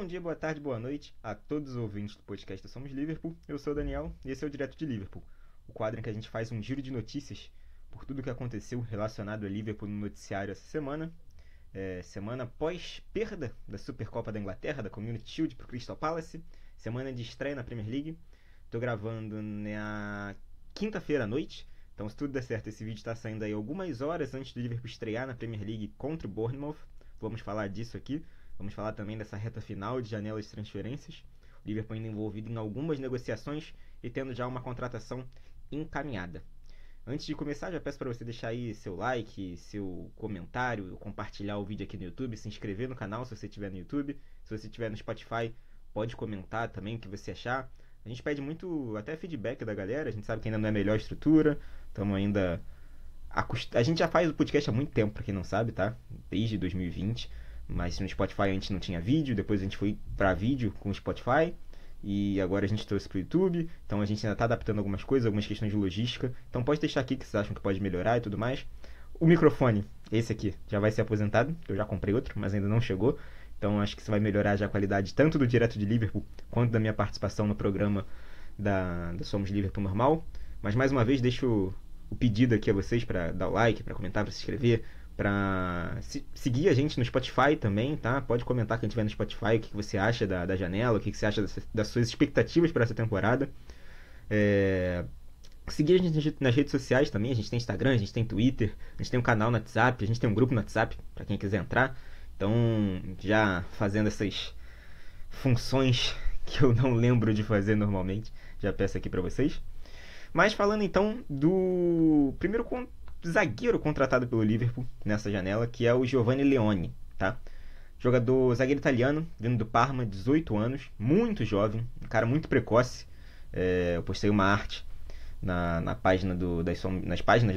dia, boa tarde, boa noite a todos os ouvintes do podcast Somos Liverpool. Eu sou o Daniel e esse é o Direto de Liverpool, o quadro em que a gente faz um giro de notícias por tudo o que aconteceu relacionado a Liverpool no noticiário essa semana. Semana pós perda da Supercopa da Inglaterra, da Community Shield para o Crystal Palace, semana de estreia na Premier League. Estou gravando na quinta-feira à noite, então se tudo der certo esse vídeo está saindo aí algumas horas antes do Liverpool estrear na Premier League contra o Bournemouth. Vamos falar disso aqui. Vamos falar também dessa reta final de janela de transferências. O Liverpool ainda envolvido em algumas negociações e tendo já uma contratação encaminhada. Antes de começar, já peço para você deixar aí seu like, seu comentário, compartilhar o vídeo aqui no YouTube, se inscrever no canal se você estiver no YouTube. Se você estiver no Spotify, pode comentar também o que você achar. A gente pede muito até feedback da galera, a gente sabe que ainda não é a melhor estrutura, estamos ainda... A gente já faz o podcast há muito tempo, para quem não sabe, tá? Desde 2020. Mas no Spotify a gente não tinha vídeo, depois a gente foi para vídeo com o Spotify e agora a gente trouxe para o YouTube. Então a gente ainda está adaptando algumas coisas, algumas questões de logística. Então pode deixar aqui que vocês acham que pode melhorar e tudo mais. O microfone, esse aqui, já vai ser aposentado. Eu já comprei outro, mas ainda não chegou. Então acho que isso vai melhorar já a qualidade tanto do Direto de Liverpool quanto da minha participação no programa da Somos Liverpool normal. Mas mais uma vez deixo o pedido aqui a vocês para dar o like, para comentar, para se inscrever, para seguir a gente no Spotify também, tá? Pode comentar quem estiver no Spotify o que você acha da janela, o que você acha das suas expectativas para essa temporada. Seguir a gente nas redes sociais também, a gente tem Instagram, a gente tem Twitter, a gente tem um canal no WhatsApp, a gente tem um grupo no WhatsApp para quem quiser entrar. Então, já fazendo essas funções que eu não lembro de fazer normalmente, já peço aqui para vocês. Mas falando então do primeiro zagueiro contratado pelo Liverpool nessa janela, que é o Giovanni Leone, tá? Zagueiro italiano, vindo do Parma, 18 anos, muito jovem, um cara muito precoce. Eu postei uma arte nas páginas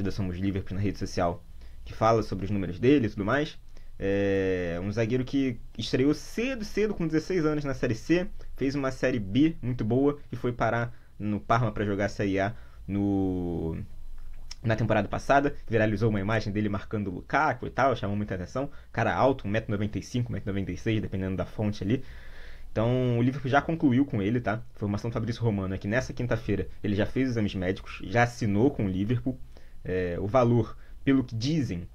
da Somos Liverpool na rede social que fala sobre os números dele e tudo mais. Um zagueiro que estreou cedo com 16 anos na Série C, fez uma Série B muito boa e foi parar no Parma para jogar a Série A na temporada passada. Viralizou uma imagem dele marcando o Lukaku e tal, chamou muita atenção. Cara alto, 1,95m, 1,96m, dependendo da fonte ali. Então o Liverpool já concluiu com ele, tá? A informação do Fabrício Romano é que nessa quinta-feira ele já fez exames médicos, já assinou com o Liverpool. O valor, pelo que dizem,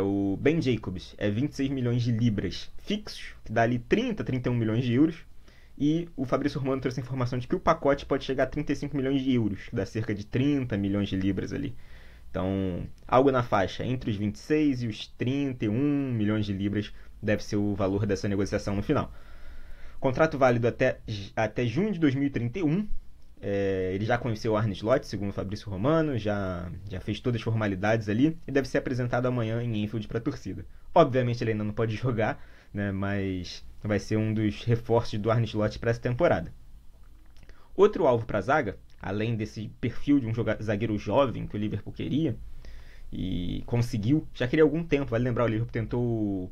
o Ben Jacobs é 26 milhões de libras fixos, que dá ali 31 milhões de euros. E o Fabrício Romano trouxe a informação de que o pacote pode chegar a 35 milhões de euros, que dá cerca de 30 milhões de libras ali. Então, algo na faixa entre os 26 e os 31 milhões de libras deve ser o valor dessa negociação no final. Contrato válido até junho de 2031. Ele já conheceu o Arne Slot, segundo o Fabrício Romano, já fez todas as formalidades ali e deve ser apresentado amanhã em Anfield para a torcida. Obviamente ele ainda não pode jogar, né, mas vai ser um dos reforços do Arne Slot para essa temporada. Outro alvo para a zaga, além desse perfil de um zagueiro jovem que o Liverpool queria e conseguiu, já queria há algum tempo. Vale lembrar, o Liverpool tentou o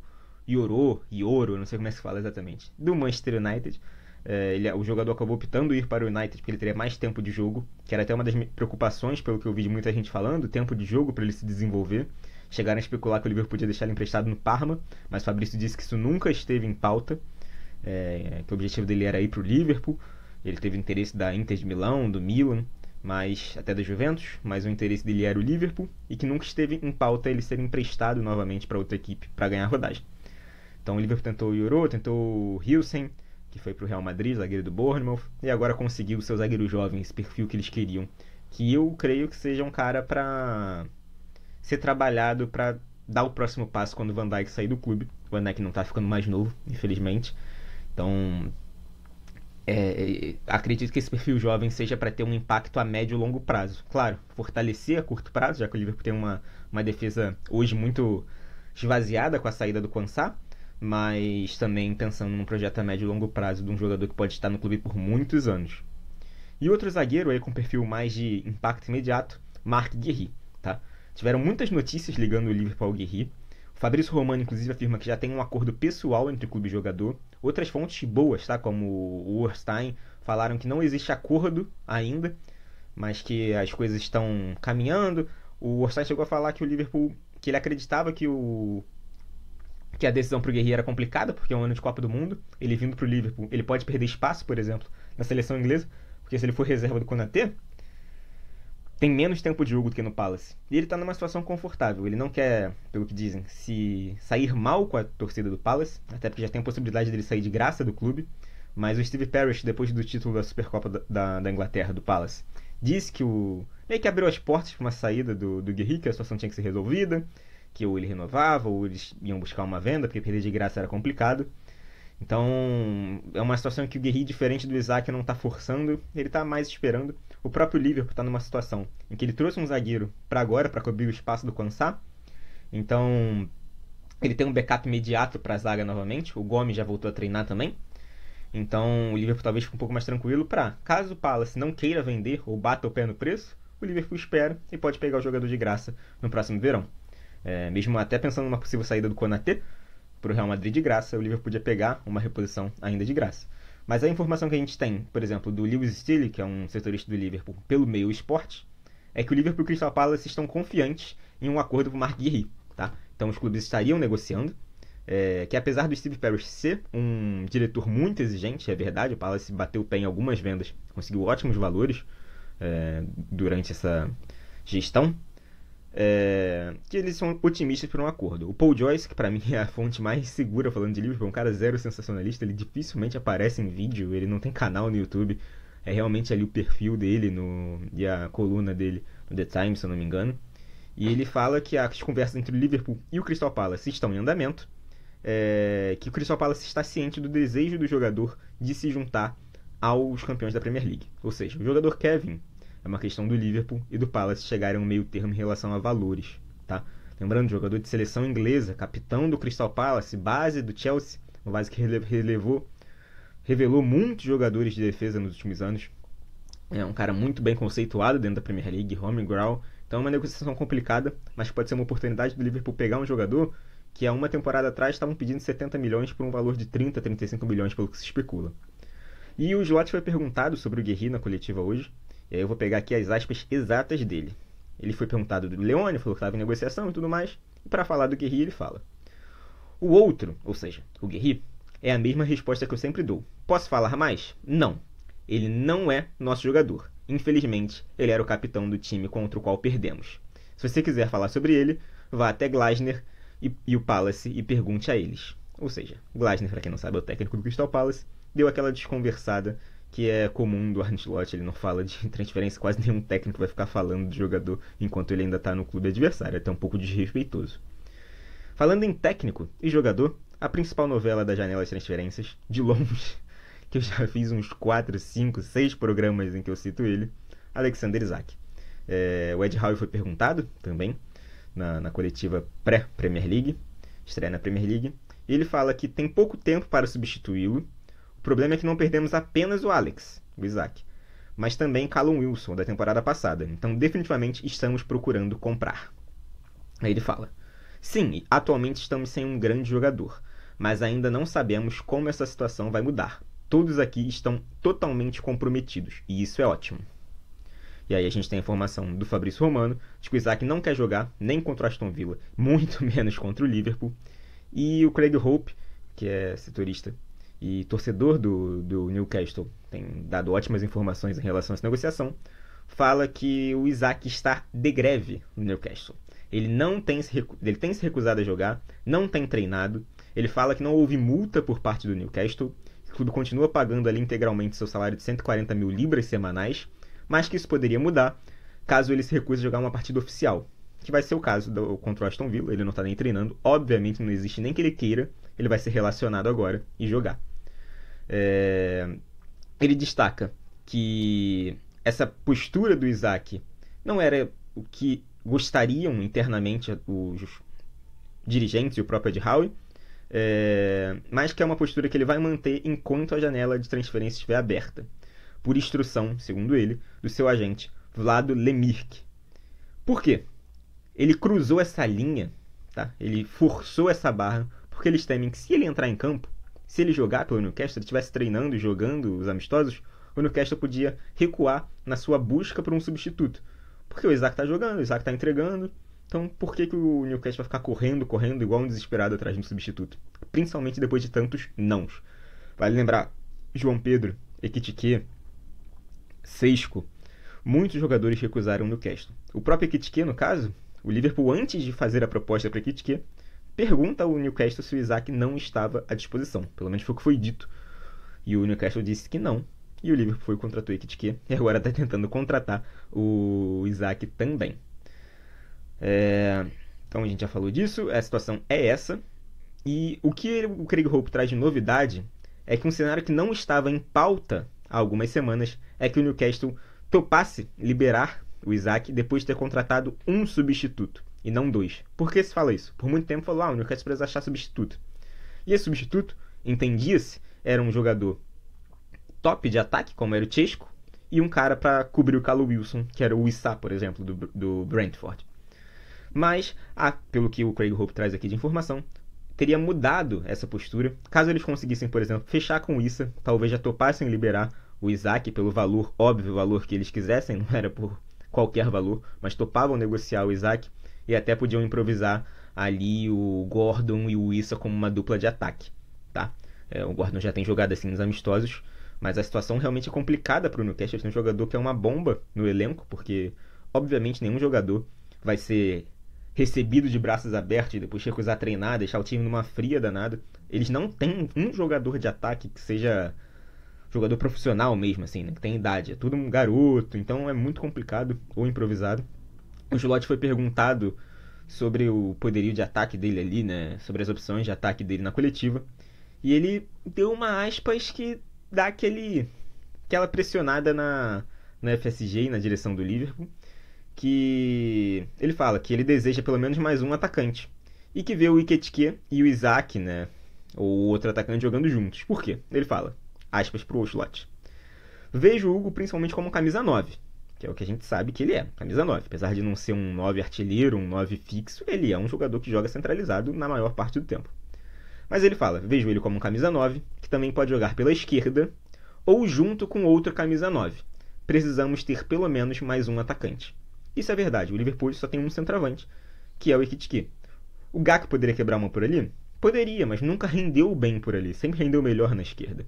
Ioro, não sei como é que se fala exatamente, do Manchester United. O jogador acabou optando ir para o United porque ele teria mais tempo de jogo, que era até uma das preocupações, pelo que eu vi de muita gente falando, tempo de jogo para ele se desenvolver. Chegaram a especular que o Liverpool podia deixar ele emprestado no Parma, mas Fabrício disse que isso nunca esteve em pauta, que o objetivo dele era ir para o Liverpool. Ele teve interesse da Inter de Milão, do Milan, mas até da Juventus, mas o interesse dele era o Liverpool, e que nunca esteve em pauta ele ser emprestado novamente para outra equipe para ganhar rodagem. Então o Liverpool tentou o Ioro, tentou o Hilsen, que foi para o Real Madrid, zagueiro do Bournemouth, e agora conseguiu o seu zagueiro jovem, esse perfil que eles queriam, que eu creio que seja um cara para ser trabalhado para dar o próximo passo quando o Van Dijk sair do clube. O Van Dijk não está ficando mais novo, infelizmente. Então, acredito que esse perfil jovem seja para ter um impacto a médio e longo prazo. Claro, fortalecer a curto prazo, já que o Liverpool tem uma defesa hoje muito esvaziada com a saída do Quansah, mas também pensando num projeto a médio e longo prazo de um jogador que pode estar no clube por muitos anos. E outro zagueiro aí com perfil mais de impacto imediato, Marc Guéhi, tá? Tiveram muitas notícias ligando o Liverpool ao Guéhi. O Fabrício Romano, inclusive, afirma que já tem um acordo pessoal entre o clube e o jogador. Outras fontes boas, tá? Como o Orstein, falaram que não existe acordo ainda, mas que as coisas estão caminhando. O Orstein chegou a falar que o Liverpool, que ele acreditava que o que a decisão pro Guerri era complicada, porque é um ano de Copa do Mundo. Ele vindo pro Liverpool, ele pode perder espaço, por exemplo, na seleção inglesa, porque se ele for reserva do Konaté, tem menos tempo de jogo do que no Palace. E ele tá numa situação confortável. Ele não quer, pelo que dizem, se sair mal com a torcida do Palace, até porque já tem a possibilidade dele sair de graça do clube. Mas o Steve Parish, depois do título da Supercopa da Inglaterra, do Palace, disse que meio que abriu as portas para uma saída do Guerri, que a situação tinha que ser resolvida, que ou ele renovava ou eles iam buscar uma venda, porque perder de graça era complicado. Então, é uma situação em que o Guerri, diferente do Isaac, não está forçando, ele está mais esperando. O próprio Liverpool está numa situação em que ele trouxe um zagueiro para agora, para cobrir o espaço do Quansah. Então, ele tem um backup imediato para a zaga novamente. O Gomes já voltou a treinar também. Então, o Liverpool talvez fique um pouco mais tranquilo para, caso o Palace não queira vender ou bata o pé no preço, o Liverpool espera e pode pegar o jogador de graça no próximo verão. Mesmo até pensando numa possível saída do Konaté para o Real Madrid de graça, o Liverpool podia pegar uma reposição ainda de graça. Mas a informação que a gente tem, por exemplo, do Lewis Steele, que é um setorista do Liverpool, pelo Mail Sport, é que o Liverpool e o Crystal Palace estão confiantes em um acordo com o Marc Guéhi, tá? Então os clubes estariam negociando, que apesar do Steve Parish ser um diretor muito exigente, é verdade, o Palace bateu o pé em algumas vendas, conseguiu ótimos valores durante essa gestão, que eles são otimistas por um acordo. O Paul Joyce, que para mim é a fonte mais segura falando de Liverpool, é um cara zero sensacionalista, ele dificilmente aparece em vídeo, ele não tem canal no YouTube, é realmente ali o perfil dele e a coluna dele no The Times, se eu não me engano. E ele fala que as conversas entre o Liverpool e o Crystal Palace estão em andamento, que o Crystal Palace está ciente do desejo do jogador de se juntar aos campeões da Premier League. Ou seja, o jogador quer vir. É uma questão do Liverpool e do Palace chegarem a um meio termo em relação a valores, tá? Lembrando, jogador de seleção inglesa, capitão do Crystal Palace, base do Chelsea, uma base que revelou muitos jogadores de defesa nos últimos anos. É um cara muito bem conceituado dentro da Premier League, home ground. Então é uma negociação complicada, mas pode ser uma oportunidade do Liverpool pegar um jogador que há uma temporada atrás estavam pedindo 70 milhões por um valor de 30, 35 milhões, pelo que se especula. E o Slot foi perguntado sobre o Guerri na coletiva hoje. E aí eu vou pegar aqui as aspas exatas dele. Ele foi perguntado do Leone, falou que estava em negociação e tudo mais. E para falar do Guerri, ele fala: o outro, ou seja, o Guerri, é a mesma resposta que eu sempre dou. Posso falar mais? Não. Ele não é nosso jogador. Infelizmente, ele era o capitão do time contra o qual perdemos. Se você quiser falar sobre ele, vá até Glasner e o Palace e pergunte a eles. Ou seja, Glasner, para quem não sabe, é o técnico do Crystal Palace, deu aquela desconversada que é comum do Arne Slot. Ele não fala de transferência, quase nenhum técnico vai ficar falando do jogador enquanto ele ainda está no clube adversário, é até um pouco desrespeitoso. Falando em técnico e jogador, a principal novela da janela de transferências, de longe, que eu já fiz uns 4, 5, 6 programas em que eu cito ele, Alexander Isak. O Ed Howe foi perguntado também na coletiva pré-Premier League, estreia na Premier League, e ele fala que tem pouco tempo para substituí-lo. O problema é que não perdemos apenas o Alex, o Isak, mas também Callum Wilson, da temporada passada. Então, definitivamente, estamos procurando comprar. Aí ele fala: sim, atualmente estamos sem um grande jogador, mas ainda não sabemos como essa situação vai mudar. Todos aqui estão totalmente comprometidos, e isso é ótimo. E aí a gente tem a informação do Fabrício Romano de que o Isak não quer jogar nem contra o Aston Villa, muito menos contra o Liverpool. E o Craig Hope, que é setorista e torcedor do Newcastle, tem dado ótimas informações em relação a essa negociação, fala que o Isak está de greve no Newcastle. Ele tem se recusado a jogar, não tem treinado. Ele fala que não houve multa por parte do Newcastle, o clube continua pagando ali integralmente seu salário de 140 mil libras semanais, mas que isso poderia mudar caso ele se recuse a jogar uma partida oficial, que vai ser o caso contra o Aston Villa. Ele não está nem treinando, obviamente não existe nem que ele queira, ele vai ser relacionado agora e jogar. Ele destaca que essa postura do Isak não era o que gostariam internamente os dirigentes e o próprio Ed Howe, mas que é uma postura que ele vai manter enquanto a janela de transferência estiver aberta, por instrução, segundo ele, do seu agente Vlado Lemirk. Por quê? Ele cruzou essa linha, tá? Ele forçou essa barra, porque eles temem que, se ele entrar em campo, se ele jogar pelo Newcastle, se ele estivesse treinando e jogando os amistosos, o Newcastle podia recuar na sua busca por um substituto. Porque o Isak está jogando, o Isak está entregando, Então por que o Newcastle vai ficar correndo igual um desesperado atrás de um substituto? Principalmente depois de tantos nãos. Vale lembrar, João Pedro, Ekitike, Seisco, muitos jogadores recusaram o Newcastle. O próprio Ekitike, no caso, o Liverpool, antes de fazer a proposta para Ekitike, pergunta ao Newcastle se o Isaac não estava à disposição. Pelo menos foi o que foi dito. E o Newcastle disse que não. E o Liverpool foi e contratou o Ekitike. E agora está tentando contratar o Isaac também. Então a gente já falou disso. A situação é essa. E o que o Craig Hope traz de novidade é que um cenário que não estava em pauta há algumas semanas é que o Newcastle topasse liberar o Isaac depois de ter contratado um substituto e não dois. Por que se fala isso? Por muito tempo falou, o Newcastle precisa achar substituto. E esse substituto, entendia-se, era um jogador top de ataque, como era o Chesco, e um cara para cobrir o Callum Wilson, que era o Issa, por exemplo, do Brentford. Mas, pelo que o Craig Hope traz aqui de informação, teria mudado essa postura caso eles conseguissem, por exemplo, fechar com o Issa, talvez já topassem liberar o Isaac pelo valor, óbvio valor que eles quisessem, não era por qualquer valor, mas topavam negociar o Isaac e até podiam improvisar ali o Gordon e o Issa como uma dupla de ataque, tá? O Gordon já tem jogado assim nos amistosos, mas a situação realmente é complicada para o Newcastle. Tem um jogador que é uma bomba no elenco, porque obviamente nenhum jogador vai ser recebido de braços abertos e depois recusar treinar, deixar o time numa fria danada. Eles não têm um jogador de ataque que seja jogador profissional mesmo, assim, né? Que tem idade. É tudo um garoto, então é muito complicado, ou improvisado. O Ancelotti foi perguntado sobre o poderio de ataque dele ali, né? Sobre as opções de ataque dele na coletiva. E ele deu uma aspas que dá aquela pressionada na FSG e na direção do Liverpool, que ele fala que ele deseja pelo menos mais um atacante e que vê o Ekitike e o Isaac, né, ou outro atacante jogando juntos. Por quê? Ele fala, aspas pro Ancelotti: vejo o Hugo principalmente como camisa 9, que é o que a gente sabe que ele é, camisa 9. Apesar de não ser um 9 artilheiro, um 9 fixo, ele é um jogador que joga centralizado na maior parte do tempo. Mas ele fala, vejo ele como um camisa 9, que também pode jogar pela esquerda ou junto com outro camisa 9. Precisamos ter pelo menos mais um atacante. Isso é verdade, o Liverpool só tem um centroavante, que é o Ekitike. O Gakpo poderia quebrar uma por ali? Poderia, mas nunca rendeu bem por ali, sempre rendeu melhor na esquerda.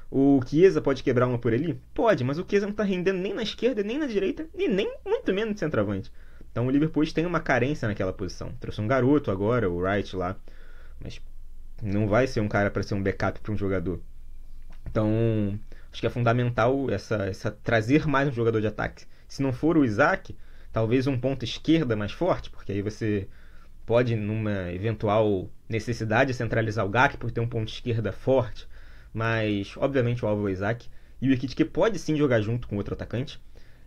O Chiesa pode quebrar uma por ali? Pode, mas o Chiesa não está rendendo nem na esquerda, nem na direita, e nem muito menos de centroavante. Então o Liverpool tem uma carência naquela posição. Trouxe um garoto agora, o Wright lá, mas não vai ser um cara para ser um backup para um jogador. Então, acho que é fundamental essa trazer mais um jogador de ataque. Se não for o Isaac, talvez um ponta esquerda mais forte, porque aí você pode, numa eventual necessidade, centralizar o Gakpo por ter um ponta esquerda forte. Mas, obviamente, o alvo é o Isaac. E o Ekitike pode sim jogar junto com outro atacante.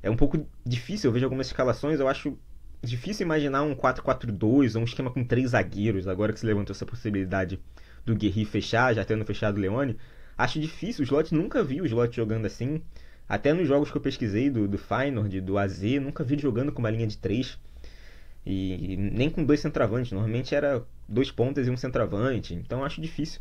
É um pouco difícil, eu vejo algumas escalações, eu acho difícil imaginar um 4-4-2 ou um esquema com 3 zagueiros, agora que se levantou essa possibilidade do Guerri fechar, já tendo fechado o Leone. Acho difícil, o Slot nunca vi o Slot jogando assim. Até nos jogos que eu pesquisei do Feyenoord, do AZ, nunca vi ele jogando com uma linha de 3. E nem com 2 centroavantes, normalmente era 2 pontas e um centroavante, então acho difícil.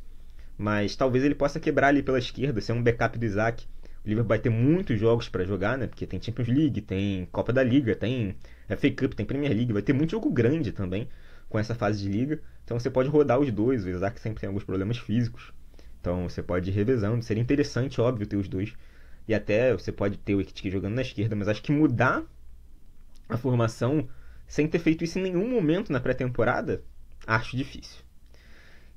Mas talvez ele possa quebrar ali pela esquerda, ser um backup do Isaac. O Liverpool vai ter muitos jogos para jogar, né? Porque tem Champions League, tem Copa da Liga, tem FA Cup, tem Premier League. Vai ter muito jogo grande também com essa fase de liga. Então você pode rodar os dois. O Isaac sempre tem alguns problemas físicos. Então você pode ir revezando. Seria interessante, óbvio, ter os dois. E até você pode ter o Ekitike jogando na esquerda. Mas acho que mudar a formação sem ter feito isso em nenhum momento na pré-temporada, acho difícil.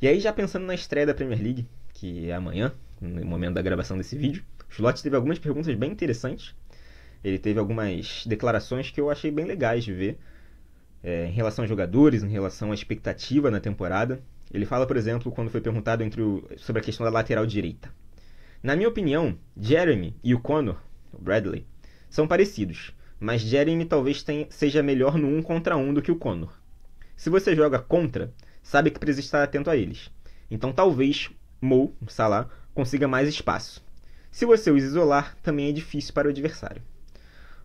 E aí, já pensando na estreia da Premier League, que é amanhã, no momento da gravação desse vídeo, o Slot teve algumas perguntas bem interessantes. Ele teve algumas declarações que eu achei bem legais de ver, em relação a jogadores, em relação à expectativa na temporada. Ele fala, por exemplo, quando foi perguntado sobre a questão da lateral direita. Na minha opinião, Jeremy e o Connor, o Bradley, são parecidos, mas Jeremy talvez seja melhor no 1 contra 1 do que o Connor. Se você joga contra, sabe que precisa estar atento a eles. Então talvez Mo, Salah, consiga mais espaço. Se você os isolar, também é difícil para o adversário.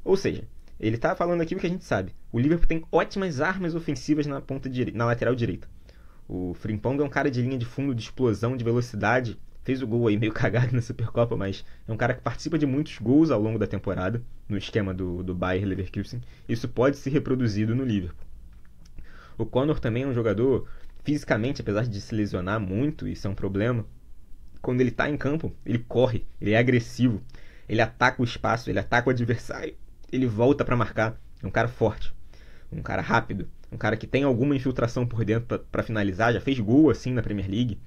Ou seja, ele está falando aqui o que a gente sabe. O Liverpool tem ótimas armas ofensivas na lateral direita. O Frimpong é um cara de linha de fundo, de explosão, de velocidade. Fez o gol aí meio cagado na Supercopa, mas é um cara que participa de muitos gols ao longo da temporada, no esquema do Bayer Leverkusen. Isso pode ser reproduzido no Liverpool. O Connor também é um jogador, fisicamente, apesar de se lesionar muito, isso é um problema. Quando ele tá em campo, ele corre, ele é agressivo, ele ataca o espaço, ele ataca o adversário, ele volta para marcar. É um cara forte, um cara rápido, um cara que tem alguma infiltração por dentro para finalizar, já fez gol assim na Premier League.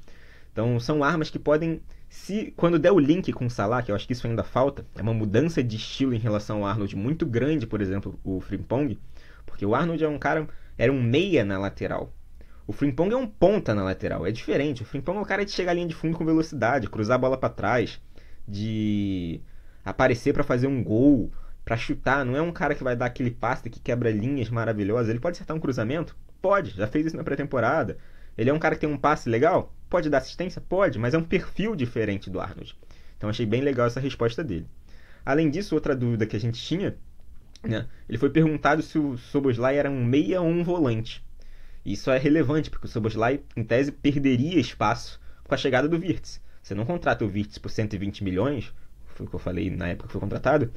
Então são armas que podem, se quando der o link com o Salah, que eu acho que isso ainda falta, é uma mudança de estilo em relação ao Arnold muito grande, por exemplo, o Frimpong, porque o Arnold é um cara, era um meia na lateral. O Frimpong é um ponta na lateral, é diferente. O Frimpong é um cara de chegar à linha de fundo com velocidade, cruzar a bola para trás, de aparecer para fazer um gol, para chutar. Não é um cara que vai dar aquele passe que quebra linhas maravilhosas. Ele pode acertar um cruzamento? Pode, já fez isso na pré-temporada. Ele é um cara que tem um passe legal? Pode dar assistência? Pode, mas é um perfil diferente do Arnold. Então achei bem legal essa resposta dele. Além disso, outra dúvida que a gente tinha, né, ele foi perguntado se o Szoboszlai era um meia ou um volante. Isso é relevante, porque o Szoboszlai, em tese, perderia espaço com a chegada do Wirtz. Você não contrata o Wirtz por 120 milhões, foi o que eu falei na época que foi contratado,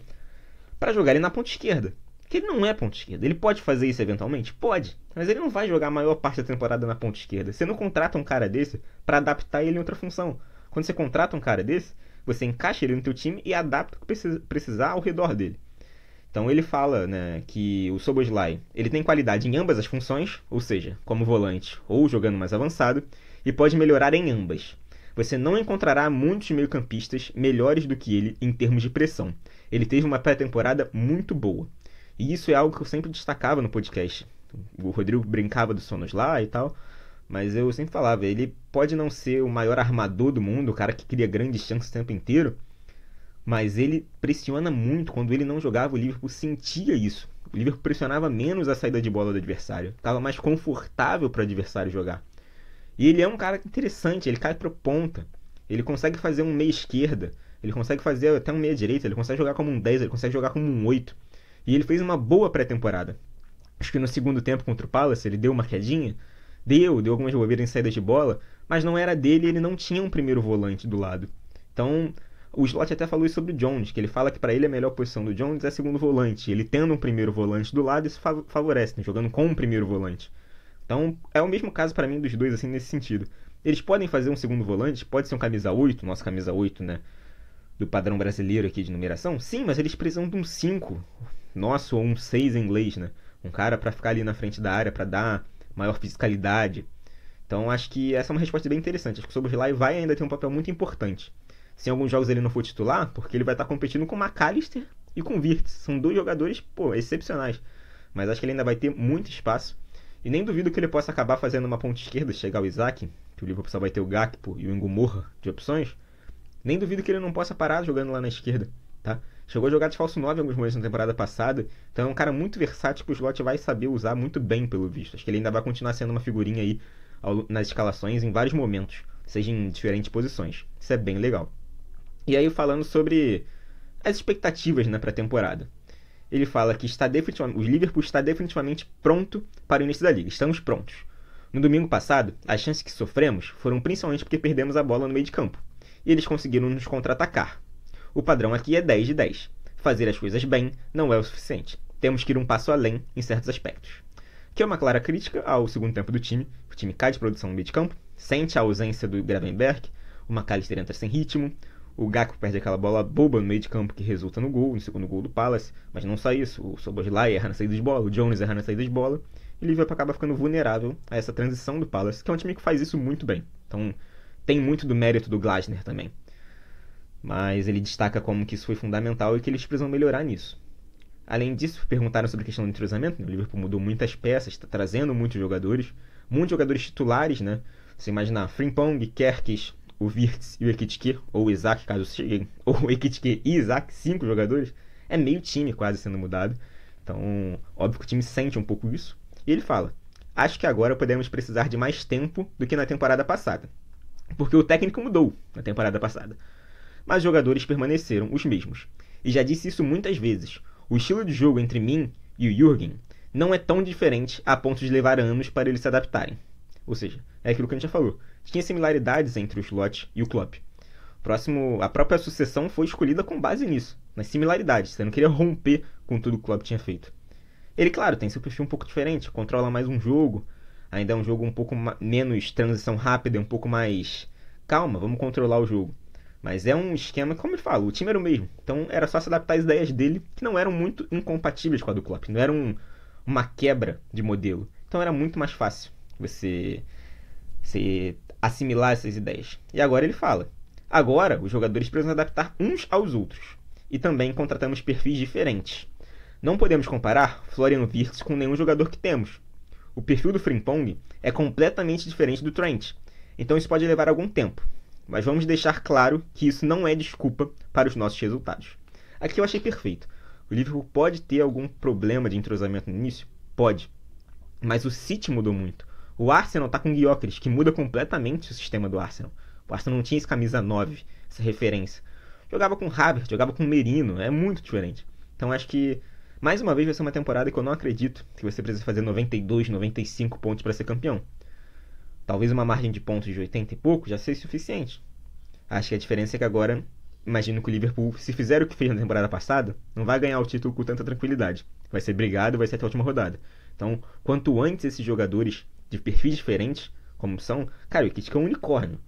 para jogar ele na ponta esquerda. Que ele não é ponta esquerda. Ele pode fazer isso eventualmente? Pode. Mas ele não vai jogar a maior parte da temporada na ponta esquerda. Você não contrata um cara desse para adaptar ele em outra função. Quando você contrata um cara desse, você encaixa ele no teu time e adapta o que precisar ao redor dele. Então ele fala, né, que o Szoboszlai ele tem qualidade em ambas as funções, ou seja, como volante ou jogando mais avançado, e pode melhorar em ambas. Você não encontrará muitos meio-campistas melhores do que ele em termos de pressão. Ele teve uma pré-temporada muito boa. E isso é algo que eu sempre destacava no podcast. O Rodrigo brincava do Szoboszlai e tal, mas eu sempre falava, ele pode não ser o maior armador do mundo, o cara que cria grandes chances o tempo inteiro, mas ele pressiona muito. Quando ele não jogava, o Liverpool sentia isso. O Liverpool pressionava menos a saída de bola do adversário. Estava mais confortável para o adversário jogar. E ele é um cara interessante, ele cai para ponta. Ele consegue fazer um meia esquerda. Ele consegue fazer até um meia direita. Ele consegue jogar como um 10, ele consegue jogar como um 8. E ele fez uma boa pré-temporada. Acho que no segundo tempo contra o Palace ele deu uma quedinha. Deu algumas bobeiras em saída de bola. Mas não era dele, ele não tinha um primeiro volante do lado. Então... o Slot até falou isso sobre o Jones, que ele fala que para ele a melhor posição do Jones é segundo volante. Ele tendo um primeiro volante do lado, isso favorece, né? Jogando com um primeiro volante. Então é o mesmo caso para mim dos dois, assim, nesse sentido. Eles podem fazer um segundo volante, pode ser um camisa 8, nosso camisa 8, né? Do padrão brasileiro aqui de numeração. Sim, mas eles precisam de um 5, nosso, ou um 6 em inglês, né? Um cara para ficar ali na frente da área, para dar maior fisicalidade. Então acho que essa é uma resposta bem interessante. Acho que o Szoboszlai vai ainda ter um papel muito importante. Se em alguns jogos ele não for titular, porque ele vai estar competindo com o McAllister e com o Wirtz. São dois jogadores, excepcionais. Mas acho que ele ainda vai ter muito espaço. E nem duvido que ele possa acabar fazendo uma ponta esquerda, chegar o Isaac, que o Liverpool só vai ter o Gakpo e o Ngumorra de opções. Nem duvido que ele não possa parar jogando lá na esquerda, tá? Chegou a jogar de falso 9 em alguns momentos na temporada passada. Então é um cara muito versátil que o Slot vai saber usar muito bem, pelo visto. Acho que ele ainda vai continuar sendo uma figurinha aí nas escalações em vários momentos, seja em diferentes posições. Isso é bem legal. E aí falando sobre as expectativas na pré-temporada. Ele fala que o Liverpool está definitivamente pronto para o início da Liga. Estamos prontos. No domingo passado, as chances que sofremos foram principalmente porque perdemos a bola no meio de campo. E eles conseguiram nos contra-atacar. O padrão aqui é 10 de 10. Fazer as coisas bem não é o suficiente. Temos que ir um passo além em certos aspectos. Que é uma clara crítica ao segundo tempo do time. O time cai de produção no meio de campo, sente a ausência do Gravenberch, o McAllister entra sem ritmo, o Gakpo perde aquela bola boba no meio de campo que resulta no gol, no segundo gol do Palace, mas não só isso, o Szoboszlai erra na saída de bola, o Jones erra na saída de bola, e o Liverpool acaba ficando vulnerável a essa transição do Palace, que é um time que faz isso muito bem. Então tem muito do mérito do Glasner também. Mas ele destaca como que isso foi fundamental e que eles precisam melhorar nisso. Além disso, perguntaram sobre a questão do entrosamento. O Liverpool mudou muitas peças, está trazendo muitos jogadores titulares, né? Você imaginar Frimpong, Kerkez, o Wirtz e o Ekitike, ou o Isaac, caso cheguem, ou o Ekitike e Isaac, 5 jogadores, é meio time quase sendo mudado. Então, óbvio que o time sente um pouco isso. E ele fala, acho que agora podemos precisar de mais tempo do que na temporada passada. Porque o técnico mudou na temporada passada. Mas os jogadores permaneceram os mesmos. E já disse isso muitas vezes. O estilo de jogo entre mim e o Jürgen não é tão diferente a ponto de levar anos para eles se adaptarem. Ou seja, é aquilo que a gente já falou. Tinha similaridades entre o Slot e o Klopp. A própria sucessão foi escolhida com base nisso, nas similaridades. Você não queria romper com tudo que o Klopp tinha feito. Ele, claro, tem seu perfil um pouco diferente, controla mais um jogo, Ainda é um jogo um pouco menos transição rápida, um pouco mais calma, vamos controlar o jogo. Mas é um esquema, como eu falo, o time era o mesmo. Então era só se adaptar às ideias dele, que não eram muito incompatíveis com a do Klopp. Não era uma quebra de modelo. Então era muito mais fácil você assimilar essas ideias. E agora ele fala: agora os jogadores precisam adaptar uns aos outros. E também contratamos perfis diferentes. Não podemos comparar Florian Wirtz com nenhum jogador que temos. O perfil do Frimpong é completamente diferente do Trent. Então isso pode levar algum tempo. Mas vamos deixar claro que isso não é desculpa para os nossos resultados. Aqui eu achei perfeito. O Liverpool pode ter algum problema de entrosamento no início? Pode. Mas o City mudou muito. O Arsenal está com Gyökeres, que muda completamente o sistema do Arsenal. O Arsenal não tinha esse camisa 9, essa referência. Jogava com Havertz, jogava com Merino, é muito diferente. Então acho que, mais uma vez, vai ser uma temporada que eu não acredito que você precisa fazer 92, 95 pontos para ser campeão. Talvez uma margem de pontos de 80 e pouco já seja suficiente. Acho que a diferença é que agora, imagino que o Liverpool, se fizer o que fez na temporada passada, não vai ganhar o título com tanta tranquilidade. Vai ser brigado, vai ser até a última rodada. Então, quanto antes esses jogadores de perfis diferentes, como são... Cara, o Ekitike é um unicórnio.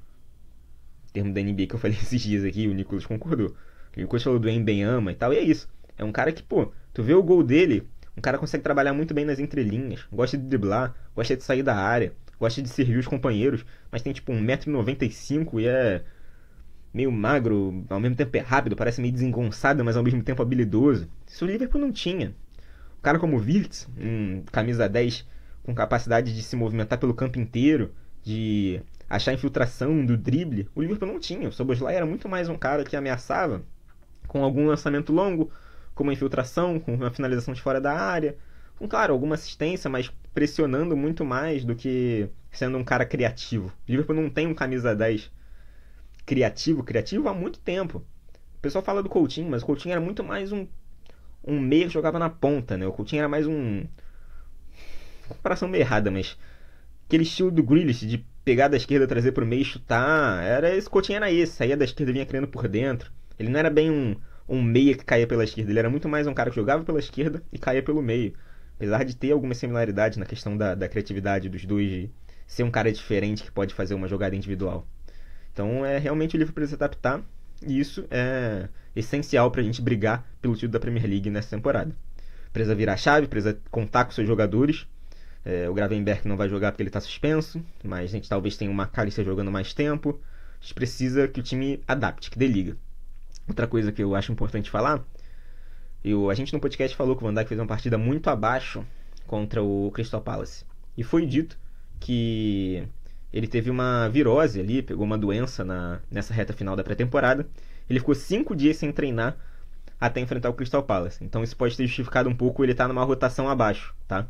O termo da NBA que eu falei esses dias aqui, o Nicolas concordou. O Nicolas falou do Mbenhama e tal, e é isso. É um cara que, pô, tu vê o gol dele, um cara consegue trabalhar muito bem nas entrelinhas, gosta de driblar, gosta de sair da área, gosta de servir os companheiros, mas tem tipo 1,95 m e é meio magro, ao mesmo tempo é rápido, parece meio desengonçado, mas ao mesmo tempo habilidoso. Isso o Liverpool não tinha. Um cara como o Wirtz, camisa 10, com capacidade de se movimentar pelo campo inteiro, de achar infiltração do drible, o Liverpool não tinha. O Szoboszlai era muito mais um cara que ameaçava com algum lançamento longo, com uma infiltração, com uma finalização de fora da área, com, claro, alguma assistência, mas pressionando muito mais do que sendo um cara criativo. O Liverpool não tem um camisa 10 criativo há muito tempo. O pessoal fala do Coutinho, mas o Coutinho era muito mais um meio que jogava na ponta, né? O Coutinho era mais comparação meio errada, mas aquele estilo do Grealish de pegar da esquerda, trazer pro meio e chutar, esse Coutinho era esse, saía da esquerda e vinha criando por dentro. Ele não era bem um meia que caía pela esquerda, ele era muito mais um cara que jogava pela esquerda e caía pelo meio. Apesar de ter algumas similaridades na questão da criatividade dos dois, de ser um cara diferente que pode fazer uma jogada individual. Então, realmente o Liverpool precisa se adaptar, e isso é essencial pra gente brigar pelo título da Premier League nessa temporada. Precisa virar a chave, precisa contar com seus jogadores. O Gravenberch não vai jogar porque ele está suspenso, mas a gente talvez tenha uma McAllister jogando mais tempo. A gente precisa que o time adapte, que dê liga. Outra coisa que eu acho importante falar, a gente no podcast falou que o Van Dijk fez uma partida muito abaixo contra o Crystal Palace. E foi dito que ele teve uma virose ali, pegou uma doença nessa reta final da pré-temporada. Ele ficou 5 dias sem treinar até enfrentar o Crystal Palace. Então isso pode ter justificado um pouco ele estar numa rotação abaixo, tá?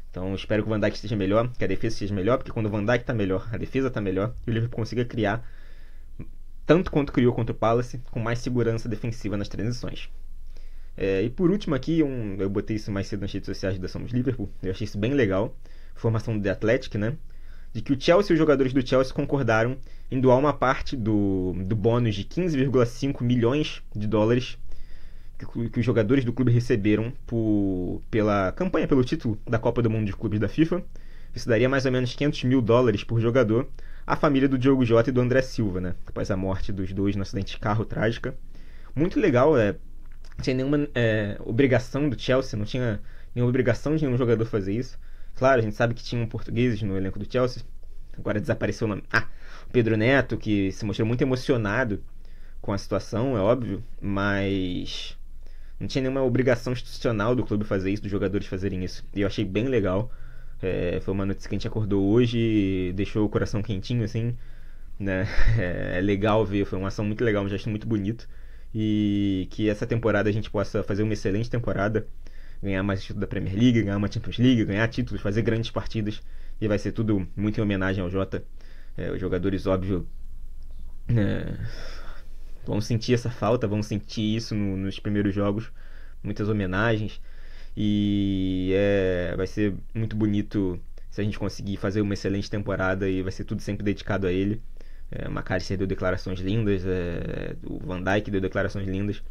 Então espero que o Van Dijk esteja melhor, que a defesa esteja melhor, porque quando o Van Dijk está melhor, a defesa está melhor, e o Liverpool consiga criar, tanto quanto criou contra o Palace, com mais segurança defensiva nas transições. E por último aqui, eu botei isso mais cedo nas redes sociais da Somos Liverpool, eu achei isso bem legal, formação do The Athletic, né? De que o Chelsea e os jogadores do Chelsea concordaram em doar uma parte do bônus de 15,5 milhões de dólares que os jogadores do clube receberam pela campanha pelo título da Copa do Mundo de Clubes da FIFA. Isso daria mais ou menos 500 mil dólares por jogador à família do Diogo Jota e do André Silva, né? Após a morte dos dois no acidente de carro trágica. Muito legal, não tinha nenhuma obrigação do Chelsea, não tinha nenhuma obrigação de nenhum jogador fazer isso. Claro, a gente sabe que tinham portugueses no elenco do Chelsea. Agora desapareceu o nome. O Pedro Neto, que se mostrou muito emocionado com a situação, é óbvio, mas não tinha nenhuma obrigação institucional do clube fazer isso, dos jogadores fazerem isso. E eu achei bem legal. Foi uma notícia que a gente acordou hoje e deixou o coração quentinho, assim, né? É legal ver, foi uma ação muito legal, um gesto muito bonito. E que essa temporada a gente possa fazer uma excelente temporada, ganhar mais títulos da Premier League, ganhar uma Champions League, ganhar títulos, fazer grandes partidas. E vai ser tudo muito em homenagem ao Jota. Os jogadores, óbvio, vão sentir essa falta, vão sentir isso nos primeiros jogos. Muitas homenagens. E vai ser muito bonito se a gente conseguir fazer uma excelente temporada, e vai ser tudo sempre dedicado a ele. O McAllister deu declarações lindas, o Van Dijk deu declarações lindas.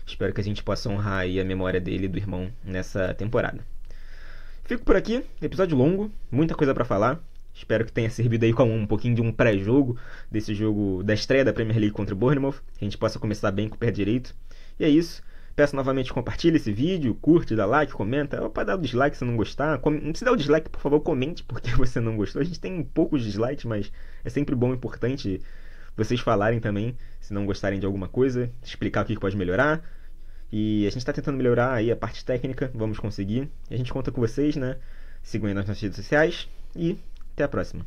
Espero que a gente possa honrar aí a memória dele e do irmão nessa temporada. Fico por aqui, episódio longo, muita coisa pra falar. Espero que tenha servido aí como um pouquinho de um pré-jogo desse jogo da estreia da Premier League contra o Bournemouth, que a gente possa começar bem com o pé direito. E é isso. Peço novamente, compartilhe esse vídeo, curte, dá like, comenta. Ou pode dar o dislike se não gostar. Se der o dislike, por favor, comente porque você não gostou. A gente tem poucos dislikes, mas é sempre bom e importante vocês falarem também, se não gostarem de alguma coisa, explicar o que pode melhorar. E a gente está tentando melhorar aí a parte técnica, vamos conseguir. E a gente conta com vocês, né? Sigam aí nas nossas redes sociais e até a próxima.